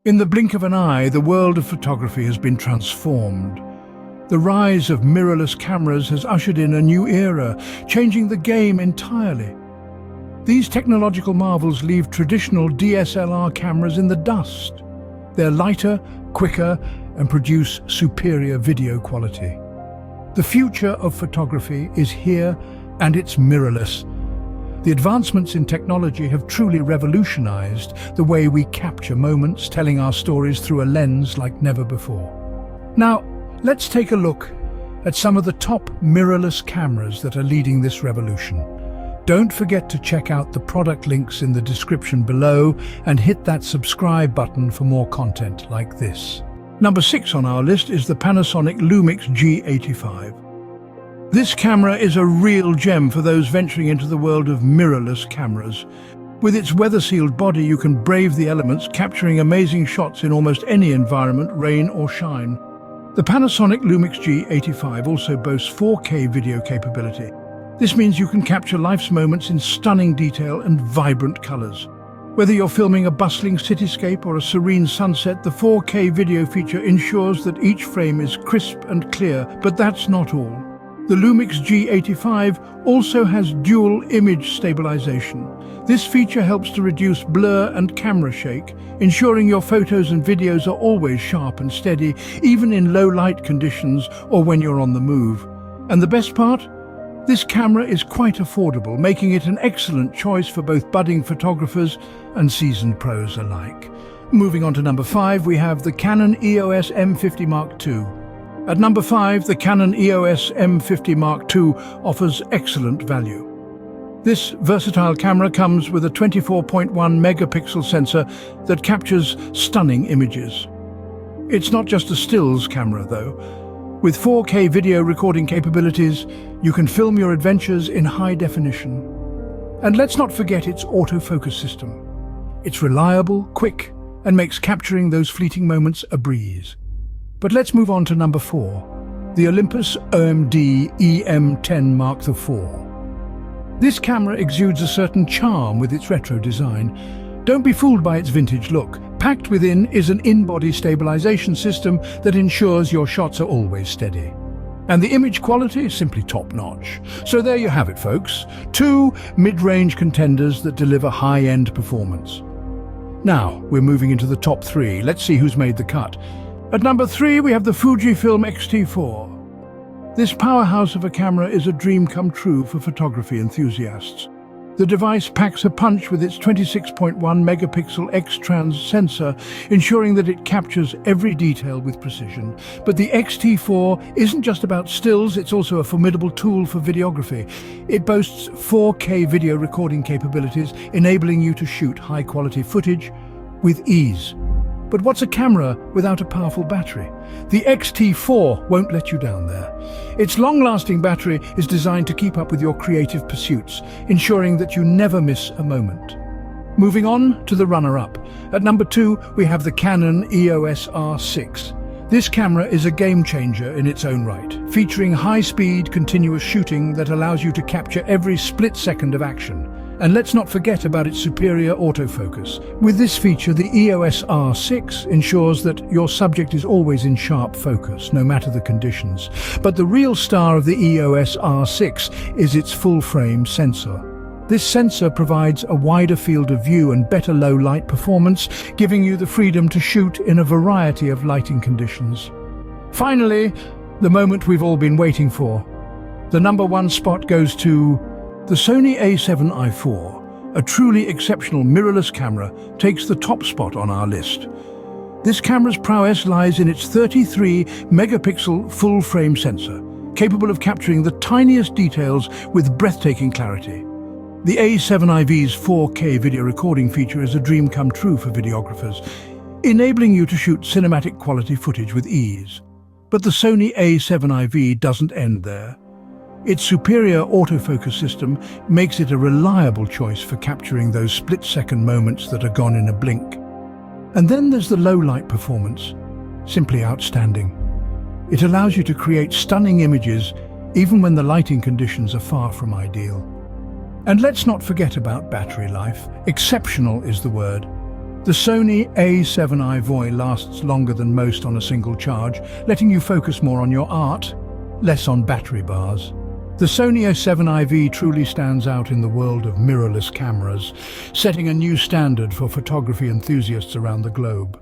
In the blink of an eye, the world of photography has been transformed. The rise of mirrorless cameras has ushered in a new era, changing the game entirely. These technological marvels leave traditional DSLR cameras in the dust. They're lighter, quicker, and produce superior video quality. The future of photography is here, and it's mirrorless. The advancements in technology have truly revolutionized the way we capture moments, telling our stories through a lens like never before. Now, let's take a look at some of the top mirrorless cameras that are leading this revolution. Don't forget to check out the product links in the description below and hit that subscribe button for more content like this. Number 6 on our list is the Panasonic Lumix G85. This camera is a real gem for those venturing into the world of mirrorless cameras. With its weather-sealed body, you can brave the elements, capturing amazing shots in almost any environment, rain or shine. The Panasonic Lumix G85 also boasts 4K video capability. This means you can capture life's moments in stunning detail and vibrant colors. Whether you're filming a bustling cityscape or a serene sunset, the 4K video feature ensures that each frame is crisp and clear, but that's not all. The Lumix G85 also has dual image stabilization. This feature helps to reduce blur and camera shake, ensuring your photos and videos are always sharp and steady, even in low light conditions or when you're on the move. And the best part? This camera is quite affordable, making it an excellent choice for both budding photographers and seasoned pros alike. Moving on to number 5, we have the Canon EOS M50 Mark II. At number 5, the Canon EOS M50 Mark II offers excellent value. This versatile camera comes with a 24.1 megapixel sensor that captures stunning images. It's not just a stills camera though. With 4K video recording capabilities, you can film your adventures in high definition. And let's not forget its autofocus system. It's reliable, quick, and makes capturing those fleeting moments a breeze. But let's move on to number 4, the Olympus OMD EM10 Mark IV. This camera exudes a certain charm with its retro design. Don't be fooled by its vintage look. Packed within is an in-body stabilization system that ensures your shots are always steady. And the image quality is simply top-notch. So there you have it, folks. 2 mid-range contenders that deliver high-end performance. Now, we're moving into the top 3. Let's see who's made the cut. At number 3, we have the Fujifilm X-T4. This powerhouse of a camera is a dream come true for photography enthusiasts. The device packs a punch with its 26.1 megapixel X-Trans sensor, ensuring that it captures every detail with precision. But the X-T4 isn't just about stills, it's also a formidable tool for videography. It boasts 4K video recording capabilities, enabling you to shoot high-quality footage with ease. But what's a camera without a powerful battery? The X-T4 won't let you down there. Its long-lasting battery is designed to keep up with your creative pursuits, ensuring that you never miss a moment. Moving on to the runner-up. At number 2, we have the Canon EOS R6. This camera is a game-changer in its own right, featuring high-speed, continuous shooting that allows you to capture every split second of action. And let's not forget about its superior autofocus. With this feature, the EOS R6 ensures that your subject is always in sharp focus, no matter the conditions. But the real star of the EOS R6 is its full-frame sensor. This sensor provides a wider field of view and better low-light performance, giving you the freedom to shoot in a variety of lighting conditions. Finally, the moment we've all been waiting for. The number 1 spot goes to the Sony a7 IV, a truly exceptional mirrorless camera, takes the top spot on our list. This camera's prowess lies in its 33 megapixel full-frame sensor, capable of capturing the tiniest details with breathtaking clarity. The a7 IV's 4K video recording feature is a dream come true for videographers, enabling you to shoot cinematic quality footage with ease. But the Sony a7 IV doesn't end there. Its superior autofocus system makes it a reliable choice for capturing those split-second moments that are gone in a blink. And then there's the low-light performance, simply outstanding. It allows you to create stunning images even when the lighting conditions are far from ideal. And let's not forget about battery life. Exceptional is the word. The Sony A7i VOI lasts longer than most on a single charge, letting you focus more on your art, less on battery bars. The Sony A7iV truly stands out in the world of mirrorless cameras, setting a new standard for photography enthusiasts around the globe.